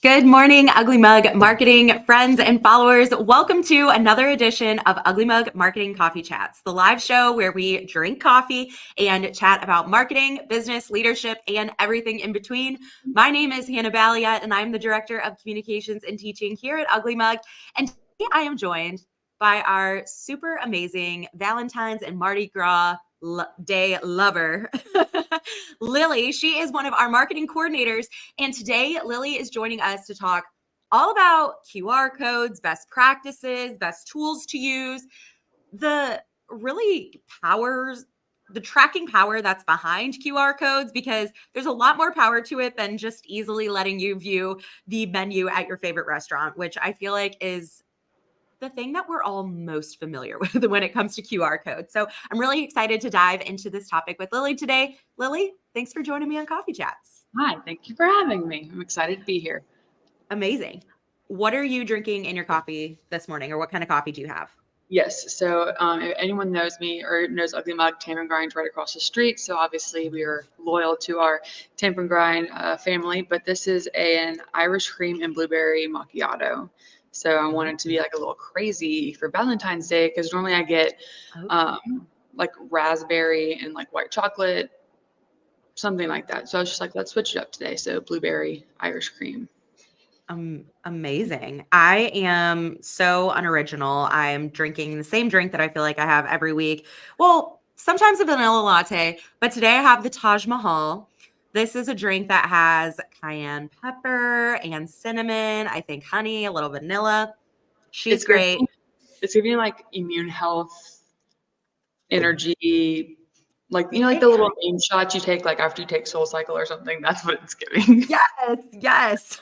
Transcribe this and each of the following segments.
Good morning, Ugly Mug marketing friends and followers. Welcome to another edition of Ugly Mug Marketing Coffee Chats, the live show where we drink coffee and chat about marketing, business, leadership, and everything in between. My name is Hannah Balliet, and I'm the Director of Communications and Teaching here at Ugly Mug. And today I am joined by our super amazing Valentine's and Mardi Gras Day lover, Lily. She is one of our marketing coordinators. And today, Lily is joining us to talk all about QR codes, best practices, best tools to use, the really powers, the tracking power that's behind QR codes, because there's a lot more power to it than just easily letting you view the menu at your favorite restaurant, which I feel like is the thing that we're all most familiar with when it comes to QR codes. So I'm really excited to dive into this topic with Lily today. Lily, thanks for joining me on Coffee Chats. Hi, thank you for having me. I'm excited to be here. Amazing. What are you drinking in your coffee this morning, or what kind of coffee do you have? Yes, so if anyone knows me or knows Ugly Mug, Tamp and Grind's right across the street. So obviously we are loyal to our Tamp and Grind family, but this is an Irish cream and blueberry macchiato. So I wanted to be like a little crazy for Valentine's Day because normally I get like raspberry and like white chocolate, something like that. So I was just like, let's switch it up today. So blueberry Irish cream. Amazing. I am so unoriginal. I am drinking the same drink that I feel like I have every week. Well, sometimes a vanilla latte, but today I have the Taj Mahal. This is a drink that has cayenne pepper and cinnamon, I think honey, a little vanilla. She's great. It's giving like immune health, energy, like like the little immune shots you take like after you take Soul Cycle or something. That's what it's giving. Yes.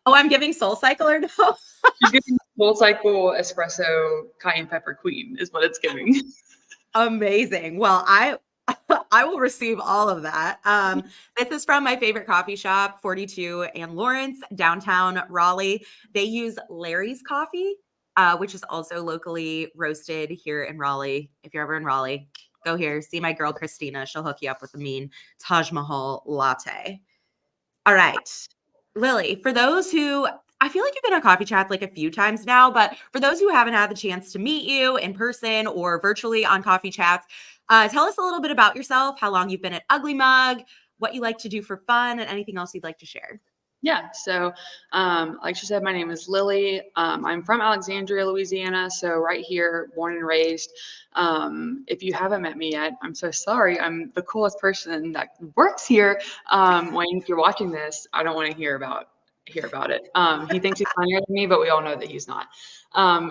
Oh, I'm giving Soul Cycle or no? You're giving Soul Cycle espresso cayenne pepper queen is what it's giving. Amazing. Well, I will receive all of that. This is from my favorite coffee shop, 42 and Lawrence, downtown Raleigh. They use Larry's coffee, which is also locally roasted here in Raleigh. If you're ever in Raleigh, go here. See my girl, Christina. She'll hook you up with a mean Taj Mahal latte. All right. Lily, for those who I feel like you've been on Coffee Chats like a few times now, but for those who haven't had the chance to meet you in person or virtually on Coffee Chats, tell us a little bit about yourself, how long you've been at Ugly Mug, what you like to do for fun, and anything else you'd like to share. Yeah, so like she said, my name is Lily. I'm from Alexandria, Louisiana, so right here, born and raised. If you haven't met me yet, I'm so sorry. I'm the coolest person that works here. If you're watching this, I don't want to hear about it. He thinks he's funnier than me, but we all know that he's not.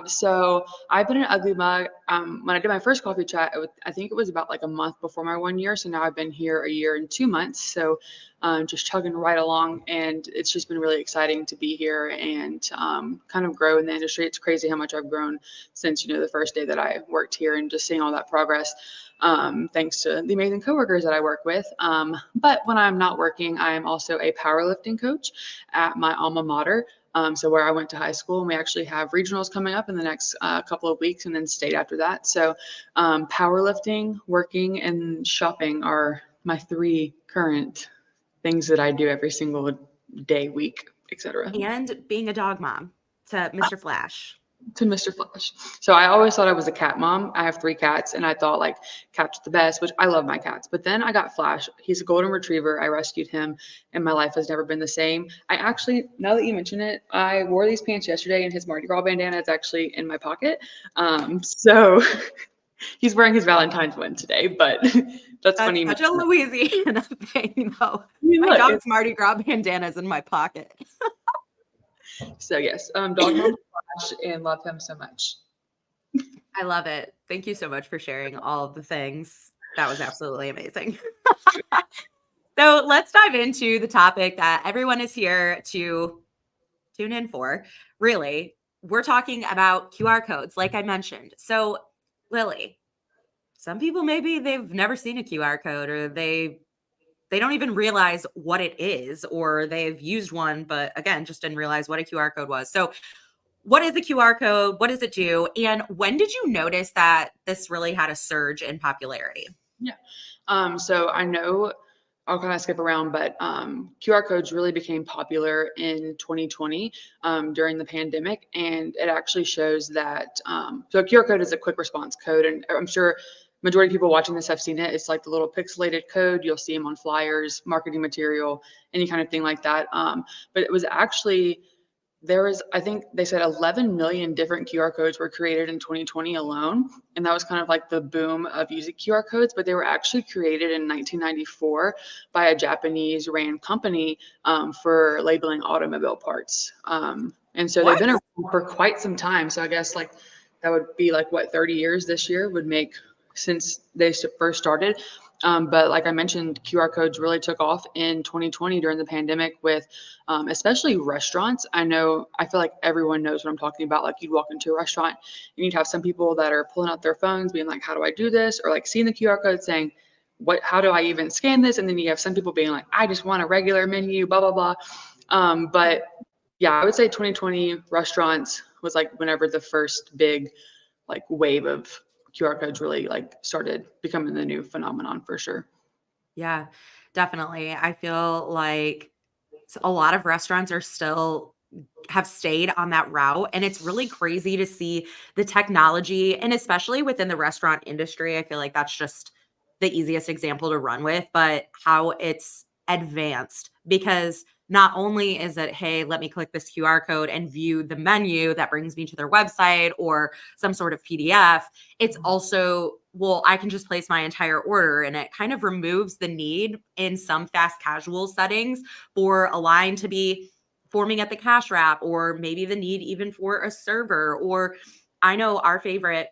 So I've been an Ugly Mug. When I did my first coffee chat, I think it was about like a month before my 1 year. So now I've been here a year and 2 months. So just chugging right along, and it's just been really exciting to be here and kind of grow in the industry. It's crazy how much I've grown since the first day that I worked here, and just seeing all that progress. Thanks to the amazing coworkers that I work with. But when I'm not working, I am also a powerlifting coach at my alma mater. So where I went to high school, and we actually have regionals coming up in the next couple of weeks, and then state after that. So powerlifting, working, and shopping are my three current things that I do every single day, week, etc. And being a dog mom to Mr. Flash. To Mr. Flash. So I always thought I was a cat mom. I have 3 cats, and I thought like cats are the best, which I love my cats. But then I got Flash. He's a golden retriever. I rescued him, and my life has never been the same. I actually, now that you mention it, I wore these pants yesterday, and his Mardi Gras bandana is actually in my pocket. So he's wearing his Valentine's one today, but that's funny. Such a Louisiana thing, though. My Look, dog's Mardi Gras bandana's in my pocket. So yes, dog mom Flash, and love him so much. I love it. Thank you so much for sharing all of the things. That was absolutely amazing. So let's dive into the topic that everyone is here to tune in for. Really, we're talking about QR codes, like I mentioned. So, Lily, some people maybe they've never seen a QR code, or they don't even realize what it is, or they've used one, but again, just didn't realize what a QR code was. So what is the QR code? What does it do? And when did you notice that this really had a surge in popularity? Yeah. So I know I'll kind of skip around, but QR codes really became popular in 2020 during the pandemic, and it actually shows that so a QR code is a quick response code, and I'm sure majority of people watching this have seen it. It's like the little pixelated code. You'll see them on flyers, marketing material, any kind of thing like that. But it was actually there was, I think they said 11 million different QR codes were created in 2020 alone. And that was kind of like the boom of using QR codes, but they were actually created in 1994 by a Japanese ran company for labeling automobile parts. And so they've What? been around for quite some time. So I guess like that would be like what, 30 years this year would make since they first started. But like I mentioned, QR codes really took off in 2020 during the pandemic with especially restaurants. I feel like everyone knows what I'm talking about. Like you'd walk into a restaurant and you'd have some people that are pulling out their phones being like, how do I do this? Or like seeing the QR code saying, how do I even scan this? And then you have some people being like, I just want a regular menu, blah, blah, blah. But yeah, I would say 2020 restaurants was like whenever the first big like wave of QR codes really like started becoming the new phenomenon for sure. Yeah, definitely. I feel like a lot of restaurants are still have stayed on that route, and it's really crazy to see the technology, and especially within the restaurant industry, I feel like that's just the easiest example to run with, but how it's advanced because not only is it, hey, let me click this QR code and view the menu that brings me to their website or some sort of PDF, it's also, well, I can just place my entire order, and it kind of removes the need in some fast casual settings for a line to be forming at the cash wrap, or maybe the need even for a server. Or I know our favorite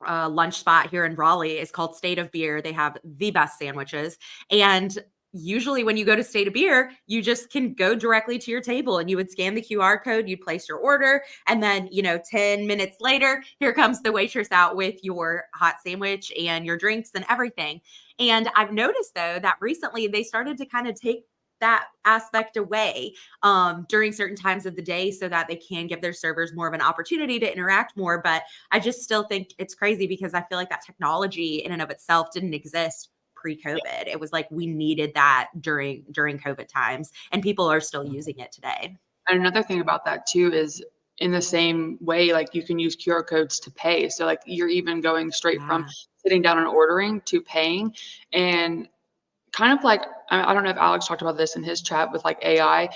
lunch spot here in Raleigh is called State of Beer. They have the best sandwiches. And usually when you go to State of Beer, you just can go directly to your table and you would scan the QR code, you'd place your order, and then, 10 minutes later, here comes the waitress out with your hot sandwich and your drinks and everything. And I've noticed though that recently they started to kind of take that aspect away during certain times of the day so that they can give their servers more of an opportunity to interact more. But I just still think it's crazy because I feel like that technology in and of itself didn't exist pre-COVID. It was like we needed that during COVID times, and people are still using it today. And another thing about that too is in the same way, like you can use QR codes to pay. So like you're even going straight from Yeah. sitting down and ordering to paying. And kind of like, I don't know if Alex talked about this in his chat with like AI.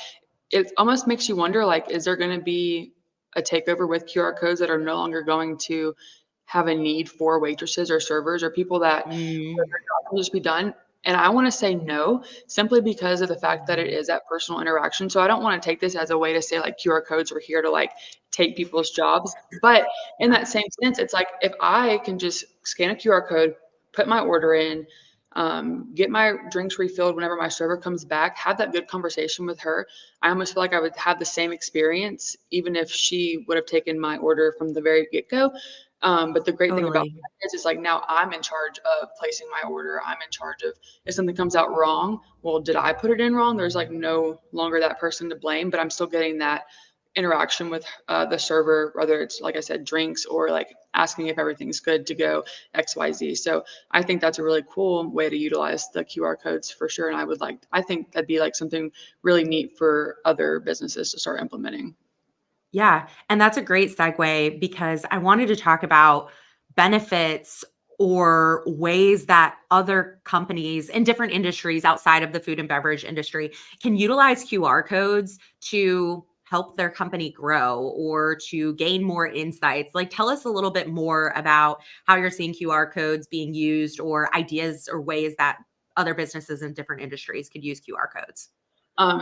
It almost makes you wonder, like, is there going to be a takeover with QR codes that are no longer going to have a need for waitresses or servers or people that Mm. can just be done? And I want to say no, simply because of the fact that it is that personal interaction. So I don't want to take this as a way to say like QR codes are here to like take people's jobs. But in that same sense, it's like if I can just scan a QR code, put my order in, get my drinks refilled whenever my server comes back, have that good conversation with her. I almost feel like I would have the same experience, even if she would have taken my order from the very get go. But the great thing about Totally. that is like now I'm in charge of placing my order. I'm in charge of if something comes out wrong, well, did I put it in wrong? There's like no longer that person to blame, but I'm still getting that interaction with the server, whether it's like I said, drinks or like asking if everything's good to go, XYZ. So I think that's a really cool way to utilize the QR codes for sure. And I think that'd be like something really neat for other businesses to start implementing. Yeah, and that's a great segue because I wanted to talk about benefits or ways that other companies in different industries outside of the food and beverage industry can utilize QR codes to help their company grow or to gain more insights. Like, tell us a little bit more about how you're seeing QR codes being used or ideas or ways that other businesses in different industries could use QR codes.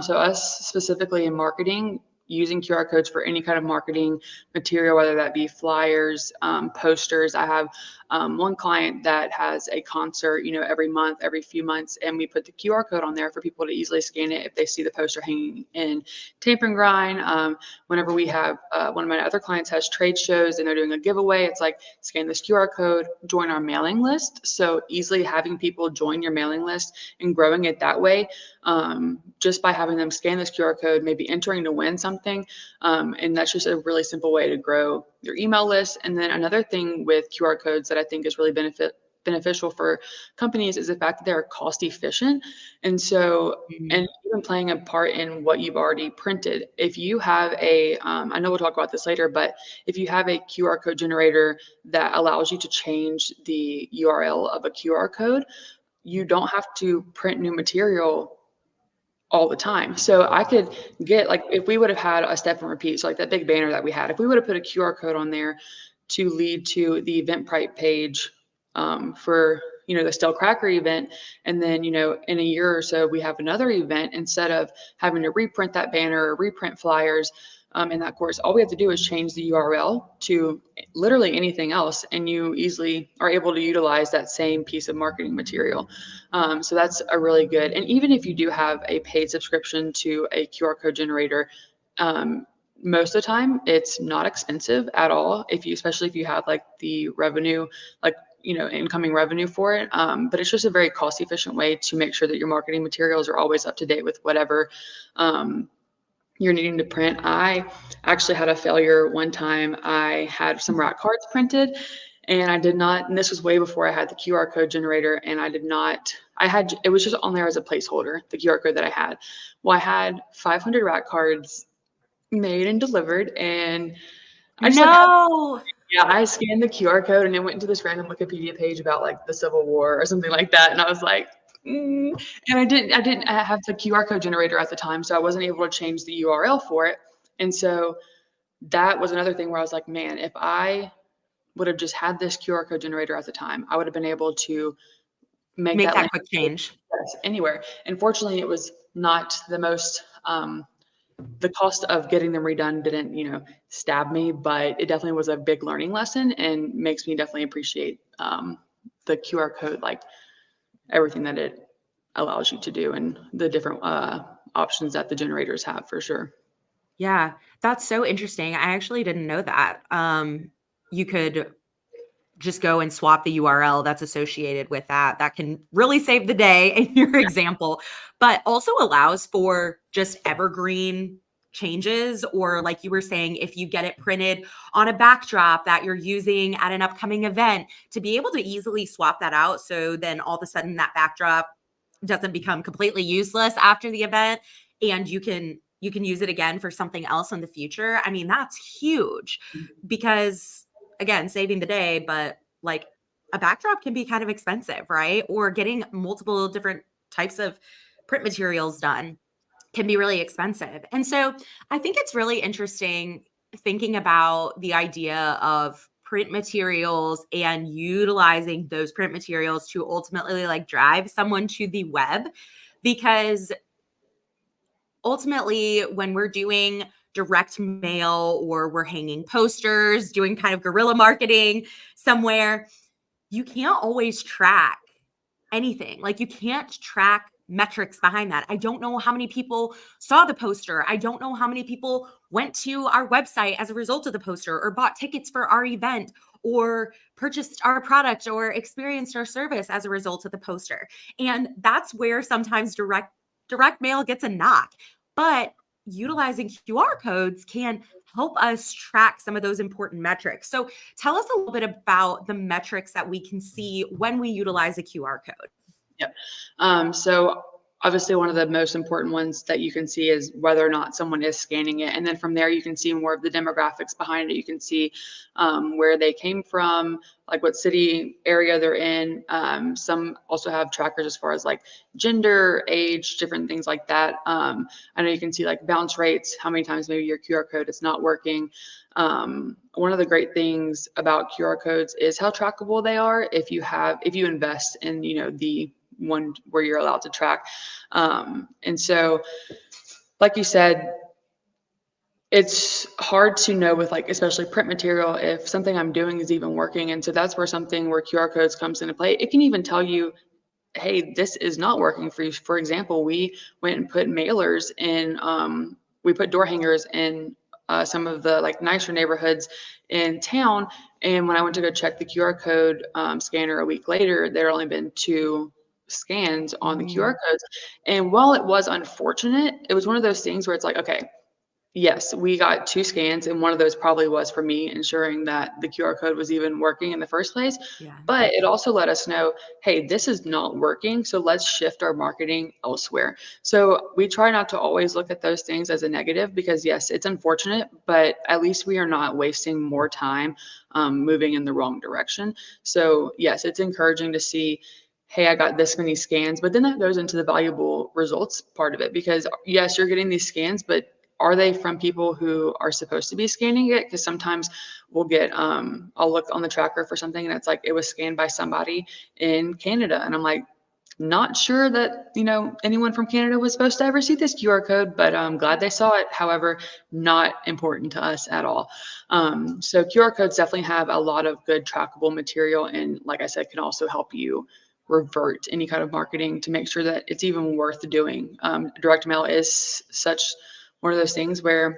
So us specifically in marketing, using QR codes for any kind of marketing material, whether that be flyers, posters. I have one client that has a concert, every month, every few months, and we put the QR code on there for people to easily scan it if they see the poster hanging in tape and grind. Whenever we have one of my other clients has trade shows and they're doing a giveaway, it's like scan this QR code, join our mailing list. So easily having people join your mailing list and growing it that way, just by having them scan this QR code, maybe entering to win something. And that's just a really simple way to grow your email list. And then another thing with QR codes that I think is really beneficial for companies is the fact that they're cost efficient. And so, Mhm. and even playing a part in what you've already printed. If you have a, I know we'll talk about this later, but if you have a QR code generator that allows you to change the URL of a QR code, you don't have to print new material all the time. So I could get, like, if we would have had a step and repeat, so like that big banner that we had, if we would have put a QR code on there to lead to the Eventbrite page for, the Stale Cracker event, and then, in a year or so we have another event, instead of having to reprint that banner or reprint flyers in that course, all we have to do is change the URL to literally anything else, and you easily are able to utilize that same piece of marketing material. So that's a really good, and even if you do have a paid subscription to a QR code generator, most of the time it's not expensive at all, especially if you have like the revenue, like, incoming revenue for it. But it's just a very cost efficient way to make sure that your marketing materials are always up to date with whatever you're needing to print. I actually had a failure one time. I had some rack cards printed, and I did not, and this was way before I had the QR code generator, and I did not, it was just on there as a placeholder, the QR code that I had. Well, I had 500 rack cards made and delivered, and I just like had, No. yeah, I scanned the QR code and it went into this random Wikipedia page about like the Civil War or something like that. And I was like, and I didn't have the QR code generator at the time, so I wasn't able to change the URL for it. And so that was another thing where I was like, man, if I would have just had this QR code generator at the time, I would have been able to make Make that that landing quick page change. anywhere. And fortunately, it was not the most, the cost of getting them redone didn't, stab me, but it definitely was a big learning lesson and makes me definitely appreciate the QR code, like everything that it allows you to do and the different options that the generators have for sure. Yeah, that's so interesting. I actually didn't know that. You could just go and swap the URL that's associated with that. That can really save the day in your example, but also allows for just evergreen changes. Or, like you were saying, if you get it printed on a backdrop that you're using at an upcoming event, to be able to easily swap that out. So then all of a sudden that backdrop doesn't become completely useless after the event, and you can use it again for something else in the future. I mean, that's huge, because again, saving the day, but like a backdrop can be kind of expensive, right? Or getting multiple different types of print materials done can be really expensive. And so I think it's really interesting thinking about the idea of print materials and utilizing those print materials to ultimately like drive someone to the web, because ultimately when we're doing direct mail or we're hanging posters, doing kind of guerrilla marketing somewhere, you can't always track anything. Like, you can't track metrics behind that. I don't know how many people saw the poster. I don't know how many people went to our website as a result of the poster, or bought tickets for our event, or purchased our product, or experienced our service as a result of the poster. And that's where sometimes direct mail gets a knock. But utilizing QR codes can help us track some of those important metrics. So tell us a little bit about the metrics that we can see when we utilize a QR code. Yep. So obviously one of the most important ones that you can see is whether or not someone is scanning it. And then from there, you can see more of the demographics behind it. You can see where they came from, like what city area they're in. Some also have trackers as far as like gender, age, different things like that. I know you can see like bounce rates, how many times maybe your QR code is not working. One of the great things about QR codes is how trackable they are if you invest in, the one where you're allowed to track. And so, like you said, it's hard to know with like, especially print material, if something I'm doing is even working. And so that's where something where QR codes comes into play. It can even tell you, hey, this is not working for you. For example, we went and put mailers in, we put door hangers in some of the like nicer neighborhoods in town. And when I went to go check the QR code scanner a week later, there had only been 2 scans on the QR codes. And while it was unfortunate, it was one of those things where it's like, okay, Yes, we got 2 scans, and one of those probably was for me ensuring that the QR code was even working in the first place, Yeah. but it also let us know, "Hey, this is not working, so let's shift our marketing elsewhere." So, we try not to always look at those things as a negative because, yes, it's unfortunate, but at least we are not wasting more time, moving in the wrong direction. So, yes, it's encouraging to see, "Hey, I got this many scans," but then that goes into the valuable results part of it because, yes, you're getting these scans, but are they from people who are supposed to be scanning it? Because sometimes we'll get, I'll look on the tracker for something and it's like it was scanned by somebody in Canada. And I'm like, not sure that, anyone from Canada was supposed to ever see this QR code, but I'm glad they saw it. However, not important to us at all. So QR codes definitely have a lot of good trackable material. And like I said, can also help you revert any kind of marketing to make sure that it's even worth doing. Direct mail is such one of those things where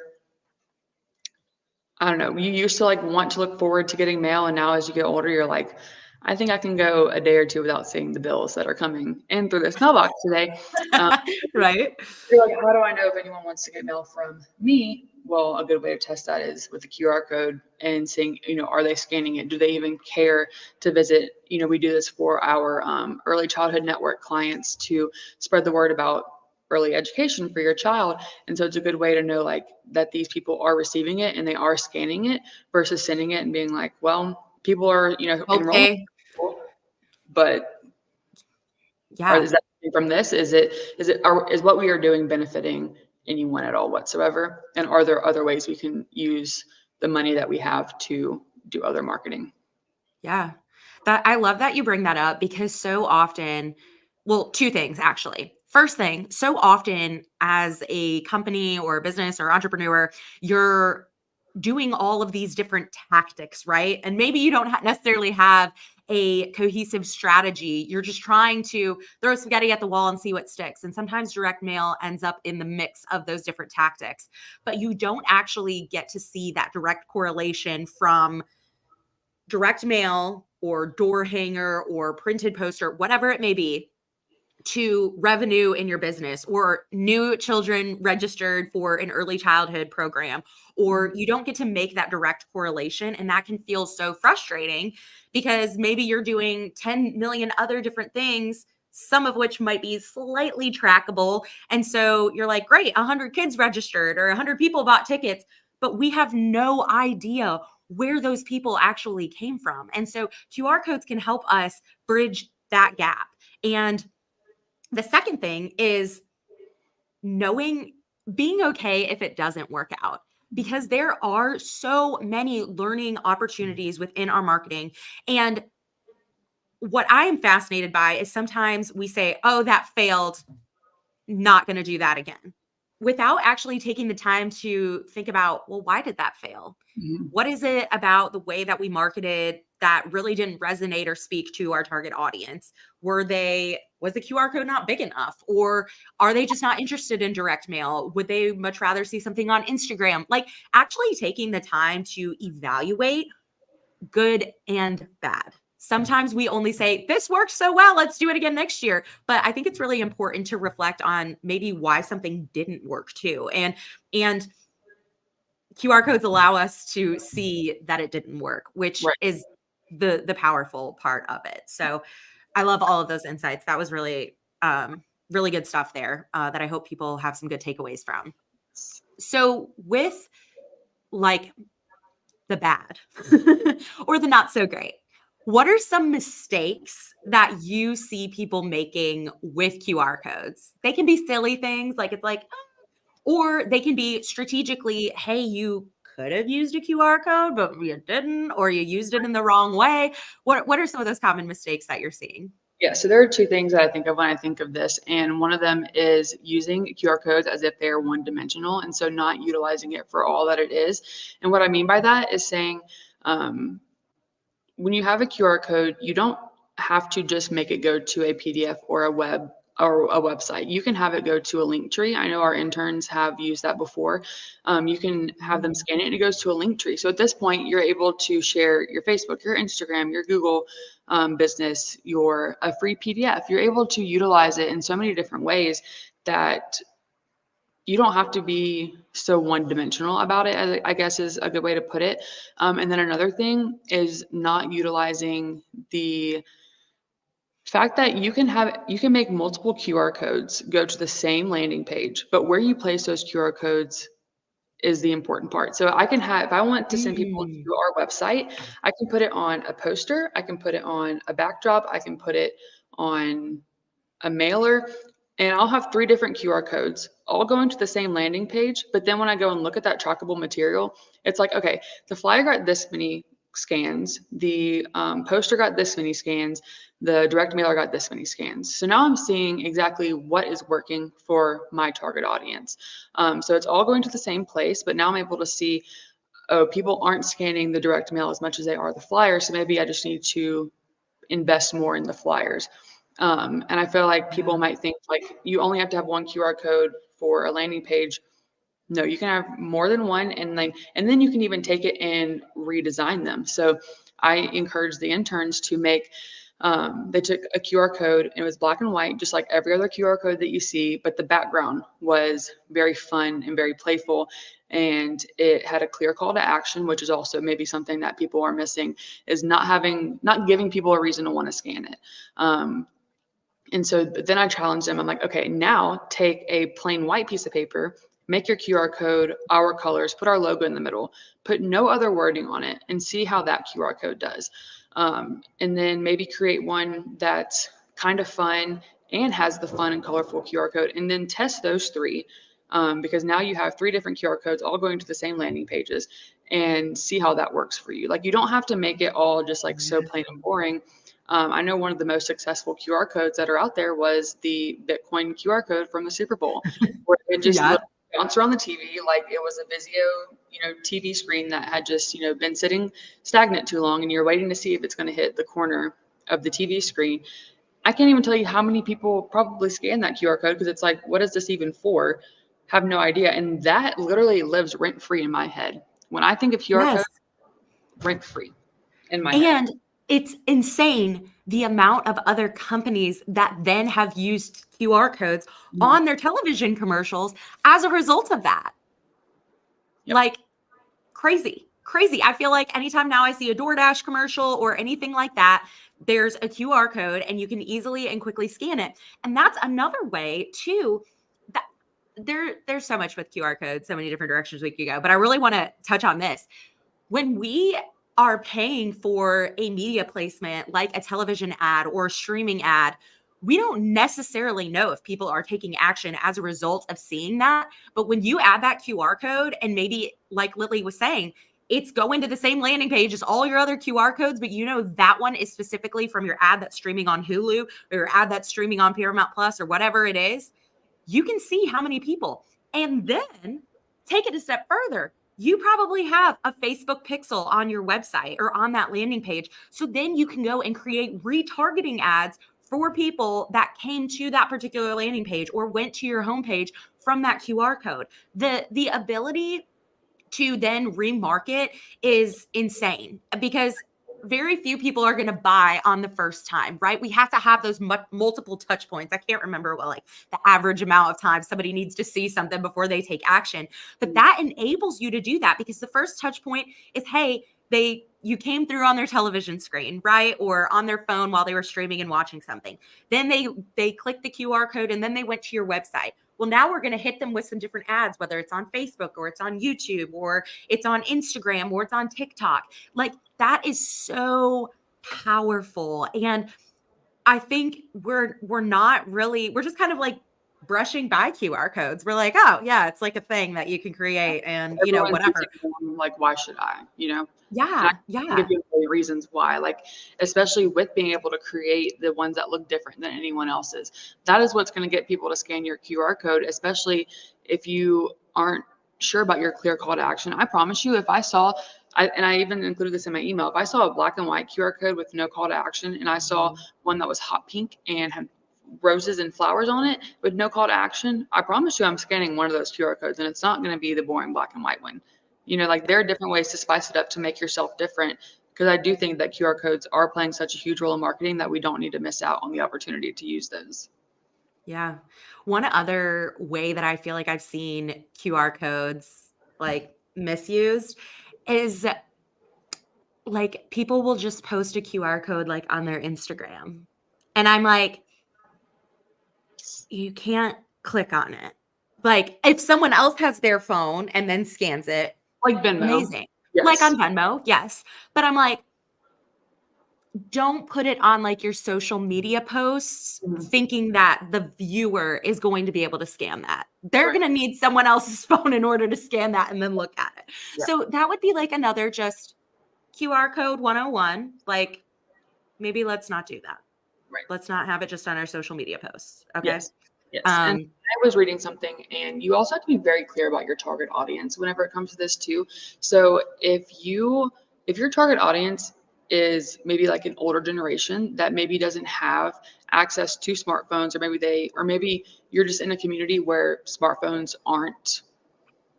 I don't know, you used to like want to look forward to getting mail, and now as you get older, you're like, I think I can go a day or two without seeing the bills that are coming in through this mailbox today. Um, Right? you're like, how do I know if anyone wants to get mail from me? Well, a good way to test that is with the QR code and seeing, are they scanning it? Do they even care to visit? We do this for our early childhood network clients to spread the word about early education for your child. And so it's a good way to know like that these people are receiving it and they are scanning it versus sending it and being like, well, people are, enrolling, Okay. but Yeah. is that from this? Is what we are doing benefiting anyone at all whatsoever? And are there other ways we can use the money that we have to do other marketing? Yeah. That I love that you bring that up because so often, well, two things actually. First thing, so often as a company or a business or entrepreneur, you're doing all of these different tactics, right? And maybe you don't necessarily have a cohesive strategy. You're just trying to throw spaghetti at the wall and see what sticks. And sometimes direct mail ends up in the mix of those different tactics, but you don't actually get to see that direct correlation from direct mail or door hanger or printed poster, whatever it may be, to revenue in your business or new children registered for an early childhood program, or you don't get to make that direct correlation. And that can feel so frustrating because maybe you're doing 10 million other different things, some of which might be slightly trackable. And so you're like, great, 100 kids registered or 100 people bought tickets, but we have no idea where those people actually came from. And so QR codes can help us bridge that gap. And the second thing is knowing being okay if it doesn't work out because there are so many learning opportunities within our marketing. And what I am fascinated by is sometimes we say, oh, that failed, not going to do that again, without actually taking the time to think about, well, why did that fail? Mhm. What is it about the way that we marketed that really didn't resonate or speak to our target audience? Was the QR code not big enough? Or are they just not interested in direct mail? Would they much rather see something on Instagram? Like actually taking the time to evaluate good and bad. Sometimes we only say, this worked so well, let's do it again next year. But I think it's really important to reflect on maybe why something didn't work too. And QR codes allow us to see that it didn't work, which Right. is the powerful part of it. So I love all of those insights. That was really good stuff there that I hope people have some good takeaways from. So with like the bad or the not so great, what are some mistakes that you see people making with QR codes? They can be silly things like it's like, or they can be strategically, hey, you could have used a QR code, but you didn't, or you used it in the wrong way. What are some of those common mistakes that you're seeing? Yeah, so there are two things that I think of when I think of this, and one of them is using QR codes as if they are one-dimensional, and so not utilizing it for all that it is. And what I mean by that is saying, um, when you have a QR code, you don't have to just make it go to a PDF or a web or a website. You can have it go to a link tree. I know our interns have used that before. You can have them scan it and it goes to a link tree. So at this point, you're able to share your Facebook, your Instagram, your Google business, your a free PDF. You're able to utilize it in so many different ways that you don't have to be so one-dimensional about it, I guess is a good way to put it. And then another thing is not utilizing the fact that you can make multiple QR codes go to the same landing page, but where you place those QR codes is the important part. So I can have, if I want to send people Mm. to our website, I can put it on a poster, I can put it on a backdrop, I can put it on a mailer, and I'll have three different QR codes all going to the same landing page. But then when I go and look at that trackable material, it's like, okay, the flyer got this many scans, the poster got this many scans, the direct mailer got this many scans. So now I'm seeing exactly what is working for my target audience. So it's all going to the same place, but now I'm able to see, oh, people aren't scanning the direct mail as much as they are the flyer. So maybe I just need to invest more in the flyers. And I feel like people Yeah. might think like you only have to have one QR code for a landing page. No, you can have more than one, and then you can even take it and redesign them. So I encourage the interns to make. They took a QR code and it was black and white, just like every other QR code that you see, but the background was very fun and very playful, and it had a clear call to action, which is also maybe something that people are missing, is not giving people a reason to want to scan it. And so then I challenged them. I'm like, okay, now take a plain white piece of paper, make your QR code our colors, put our logo in the middle, put no other wording on it, and see how that QR code does. And then maybe create one that's kind of fun and has the fun and colorful QR code, and then test those three. Because now you have three different QR codes all going to the same landing pages, and see how that works for you. Like, you don't have to make it all just like so plain and boring. I know one of the most successful QR codes that are out there was the Bitcoin QR code from the Super Bowl, where it just Yeah. literally bounced around the TV like it was a Vizio, TV screen that had just, been sitting stagnant too long, and you're waiting to see if it's going to hit the corner of the TV screen. I can't even tell you how many people probably scan that QR code because it's like, what is this even for? Have no idea. And that literally lives rent free in my head. When I think of QR code, Yes. rent free in my head. And it's insane the amount of other companies that then have used QR codes Mhm. on their television commercials as a result of that. Yep. Like, crazy, crazy. I feel like anytime now I see a DoorDash commercial or anything like that, there's a QR code and you can easily and quickly scan it. And that's another way too. That there's so much with QR codes, so many different directions we could go. But I really want to touch on this. When we are paying for a media placement like a television ad or a streaming ad, we don't necessarily know if people are taking action as a result of seeing that. But when you add that QR code, and maybe like Lily was saying, it's going to the same landing page as all your other QR codes, but that one is specifically from your ad that's streaming on Hulu or your ad that's streaming on Paramount Plus or whatever it is, you can see how many people. And then take it a step further. You probably have a Facebook pixel on your website or on that landing page. So then you can go and create retargeting ads for people that came to that particular landing page or went to your homepage from that QR code. The ability to then remarket is insane because very few people are going to buy on the first time, right? We have to have those multiple touch points. I can't remember what like the average amount of time somebody needs to see something before they take action, but that enables you to do that because the first touch point is, hey, you came through on their television screen, right? Or on their phone while they were streaming and watching something. Then they clicked the QR code and then they went to your website. Well, now we're going to hit them with some different ads, whether it's on Facebook or it's on YouTube or it's on Instagram or it's on TikTok. Like, that is so powerful. And I think we're just kind of like brushing by QR codes. We're like, oh yeah, it's like a thing that you can create and Everyone's whatever. using them, like, why should I? And I Yeah. can give Yeah. you a million reasons why, like, especially with being able to create the ones that look different than anyone else's. That is what's going to get people to scan your QR code, especially if you aren't sure about your clear call to action. I promise you, if I saw, and I even included this in my email, if I saw a black and white QR code with no call to action, and I saw one that was hot pink and had roses and flowers on it with no call to action, I promise you I'm scanning one of those QR codes, and it's not going to be the boring black and white one. Like, there are different ways to spice it up to make yourself different, because I do think that QR codes are playing such a huge role in marketing that we don't need to miss out on the opportunity to use those. Yeah. One other way that I feel like I've seen QR codes like misused is like people will just post a QR code like on their Instagram. And I'm like, you can't click on it. Like if someone else has their phone and then scans it, Like Venmo. amazing. Like Yes. on Venmo, yes. But I'm like, don't put it on like your social media posts Mhm. thinking that the viewer is going to be able to scan that. They're Right. going to need someone else's phone in order to scan that and then look at it. Yeah. So that would be like another just QR code 101. Like maybe let's not do that. Right. Let's not have it just on our social media posts. Okay. Yes. Yes. And Um, I was reading something, and you also have to be very clear about your target audience whenever it comes to this too. So if your target audience is maybe like an older generation that maybe doesn't have access to smartphones, or maybe you're just in a community where smartphones aren't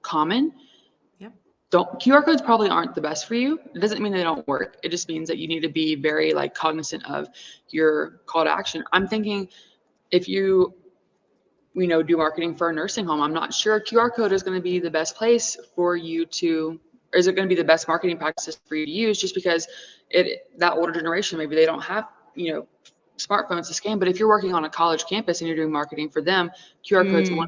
common, yep. don't QR codes probably aren't the best for you. It doesn't mean they don't work. It just means that you need to be very like cognizant of your call to action. I'm thinking if you do marketing for a nursing home, I'm not sure QR code is going to be the best place for you to, or is it going to be the best marketing practices for you to use, just because that older generation, maybe they don't have, smartphones to scan. But if you're working on a college campus and you're doing marketing for them, QR code's Mm,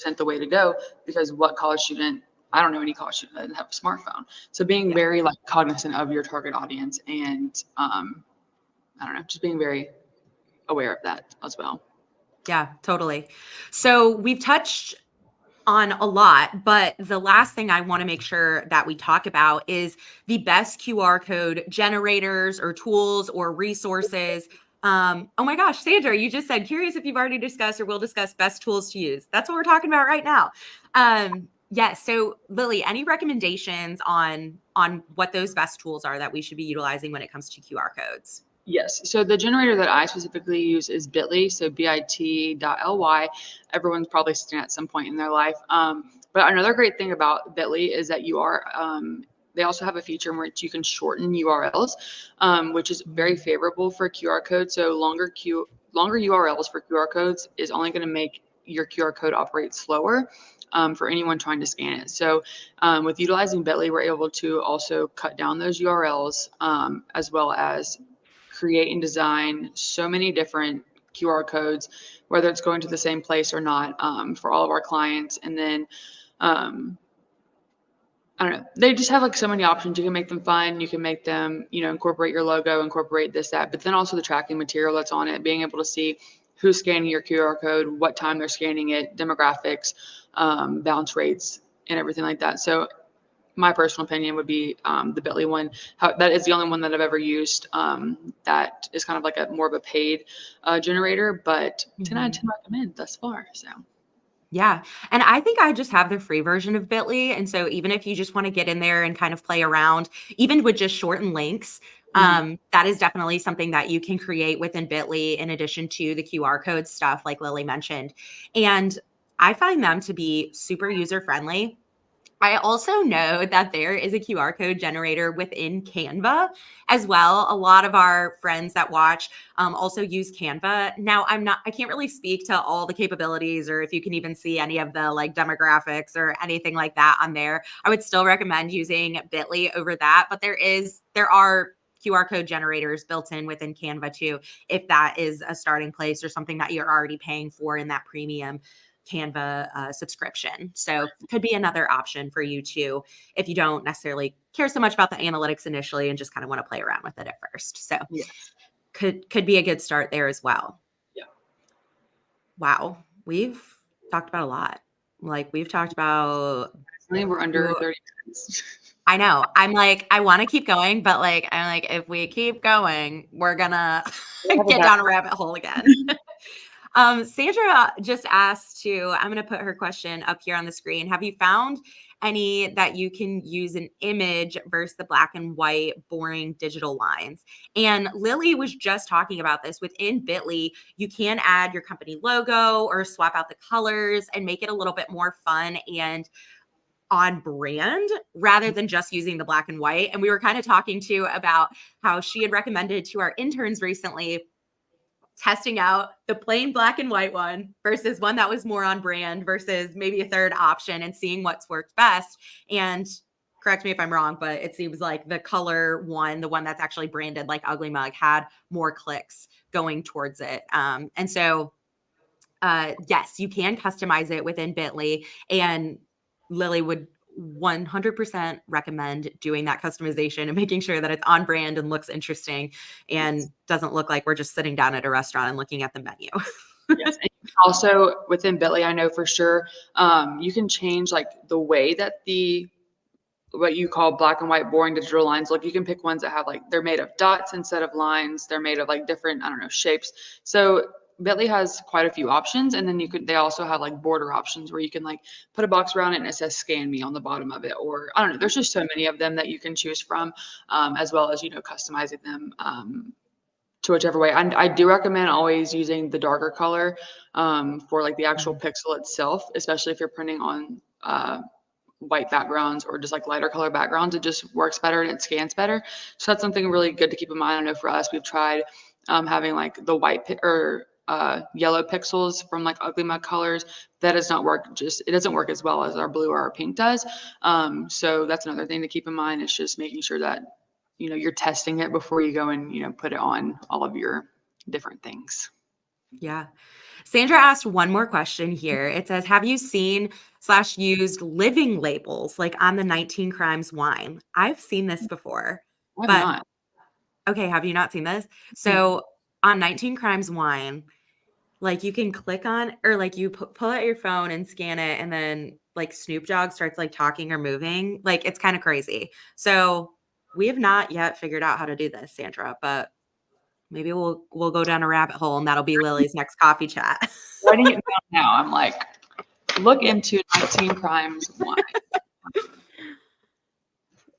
100% the way to go, because what college student, I don't know any college student that doesn't have a smartphone. So being yeah. very like cognizant of your target audience, and I don't know, just being very aware of that as well. Yeah, totally. So we've touched on a lot, but the last thing I want to make sure that we talk about is the best QR code generators or tools or resources. Oh my gosh, Sandra, you just said curious if you've already discussed or will discuss best tools to use. That's what we're talking about right now. Yes. So Lily, any recommendations on what those best tools are that we should be utilizing when it comes to QR codes? Yes. So the generator that I specifically use is Bitly. So bit.ly. Everyone's probably seen it at some point in their life. But another great thing about Bitly is that they also have a feature in which you can shorten URLs, which is very favorable for QR codes. So longer URLs for QR codes is only going to make your QR code operate slower. For anyone trying to scan it. So, with utilizing Bitly, we're able to also cut down those URLs, as well as create and design so many different QR codes, whether it's going to the same place or not, for all of our clients. And then, um, I don't know, they just have like so many options. You can make them fun. You can make them, incorporate your logo, incorporate this, that, but then also the tracking material that's on it, being able to see who's scanning your QR code, what time they're scanning it, demographics, bounce rates, and everything like that. So my personal opinion would be the Bitly one. That is the only one that I've ever used. That is kind of like a more of a paid generator, but 10 out of 10 recommend thus far. So Yeah. And I think I just have the free version of Bitly. And so even if you just want to get in there and kind of play around, even with just shortened links, mhm. that is definitely something that you can create within Bitly in addition to the QR code stuff, like Lily mentioned. And I find them to be super user friendly. I also know that there is a QR code generator within Canva as well. A lot of our friends that watch also use Canva. Now, I can't really speak to all the capabilities or if you can even see any of the like demographics or anything like that on there. I would still recommend using Bitly over that, but there are QR code generators built in within Canva too, if that is a starting place or something that you're already paying for in that premium Canva subscription. So could be another option for you too if you don't necessarily care so much about the analytics initially and just kind of want to play around with it at first. So Yeah, could be a good start there as well. yeah. Wow, we've talked about a lot. Like we've talked about Definitely, we're under 30 minutes. I know. I'm like, I want to keep going, but like, I'm like, if we keep going, we're gonna We'll have a get back. down a rabbit hole again. Sandra just asked to, I'm going to put her question up here on the screen. Have you found any that you can use an image versus the black and white boring digital lines? And Lily was just talking about this within Bitly. You can add your company logo or swap out the colors and make it a little bit more fun and on brand rather than just using the black and white. And we were kind of talking too about how she had recommended to our interns recently testing out the plain black and white one versus one that was more on brand versus maybe a third option and seeing what's worked best. And correct me if I'm wrong, but it seems like the color one, the one that's actually branded like Ugly Mug, had more clicks going towards it. And so, yes, you can customize it within Bitly, and Lily would 100% recommend doing that customization and making sure that it's on brand and looks interesting and Yes. doesn't look like we're just sitting down at a restaurant and looking at the menu. Yes. And also within Bitly, I know for sure, you can change like the way that what you call black and white boring digital lines look. You can pick ones that have like, they're made of dots instead of lines. They're made of like different, I don't know, shapes. So Bitly has quite a few options. And then they also have like border options where you can like put a box around it and it says scan me on the bottom of it. Or I don't know, there's just so many of them that you can choose from, as well as, customizing them, to whichever way. I do recommend always using the darker color, for like the actual pixel itself, especially if you're printing on, white backgrounds or just like lighter color backgrounds. It just works better and it scans better. So that's something really good to keep in mind. I know for us, we've tried, having like the or yellow pixels from like Ugly Mug colors. That does not work. It doesn't work as well as our blue or our pink does. So that's another thing to keep in mind. It's just making sure that, you're testing it before you go and, put it on all of your different things. Yeah. Sandra asked one more question here. It says, have you seen / used living labels like on the 19 Crimes wine? I've seen this before, I have but not. okay, have you not seen this? Mm. So on 19 Crimes wine, like you can click on, or like you pull out your phone and scan it, and then like Snoop Dogg starts like talking or moving. Like it's kind of crazy. So we have not yet figured out how to do this, Sandra, but maybe we'll go down a rabbit hole, and that'll be Lily's next coffee chat. Writing it down now. I'm like, look into 19 Crimes wine. I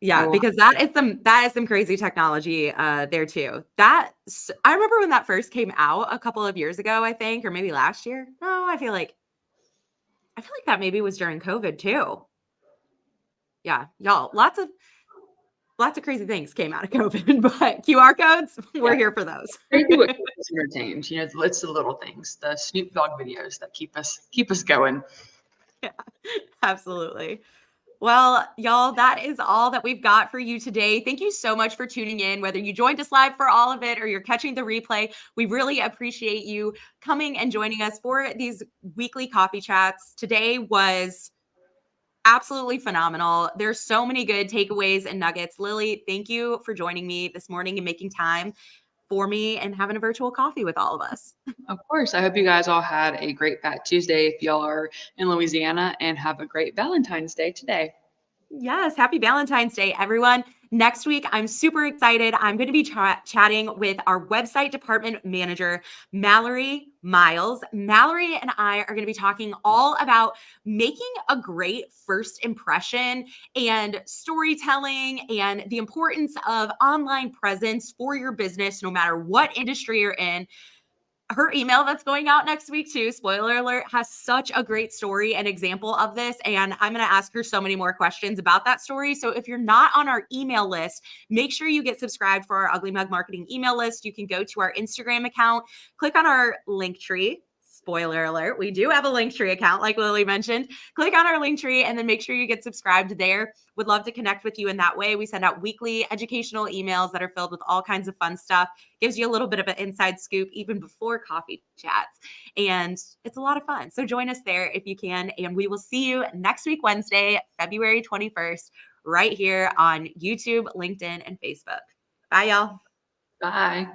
Yeah, will. because that is some crazy technology there too. I remember when that first came out a couple of years ago, I think, or maybe last year. No, I feel like that maybe was during COVID too. Yeah, y'all, lots of crazy things came out of COVID, but QR codes, we're Yeah, here for those. crazy what keeps us entertained. It's the little things, the Snoop Dogg videos that keep us going. Yeah, absolutely. Well, y'all, that is all that we've got for you today. Thank you so much for tuning in, whether you joined us live for all of it or you're catching the replay. We really appreciate you coming and joining us for these weekly coffee chats. Today was absolutely phenomenal. There's so many good takeaways and nuggets. Lily, thank you for joining me this morning and making time for me and having a virtual coffee with all of us. Of course. I hope you guys all had a great Fat Tuesday if y'all are in Louisiana, and have a great Valentine's Day today. Yes, happy Valentine's Day, everyone. Next week, I'm super excited. I'm going to be chatting with our website department manager, Mallory Miles. Mallory and I are going to be talking all about making a great first impression and storytelling and the importance of online presence for your business, no matter what industry you're in. Her email that's going out next week too, spoiler alert, has such a great story and example of this. And I'm going to ask her so many more questions about that story. So if you're not on our email list, make sure you get subscribed for our Ugly Mug Marketing email list. You can go to our Instagram account, click on our link tree. Spoiler alert, we do have a Linktree account, like Lily mentioned. Click on our Linktree and then make sure you get subscribed there. Would love to connect with you in that way. We send out weekly educational emails that are filled with all kinds of fun stuff. Gives you a little bit of an inside scoop even before coffee chats. And it's a lot of fun. So join us there if you can. And we will see you next week, Wednesday, February 21st, right here on YouTube, LinkedIn, and Facebook. Bye, y'all. Bye.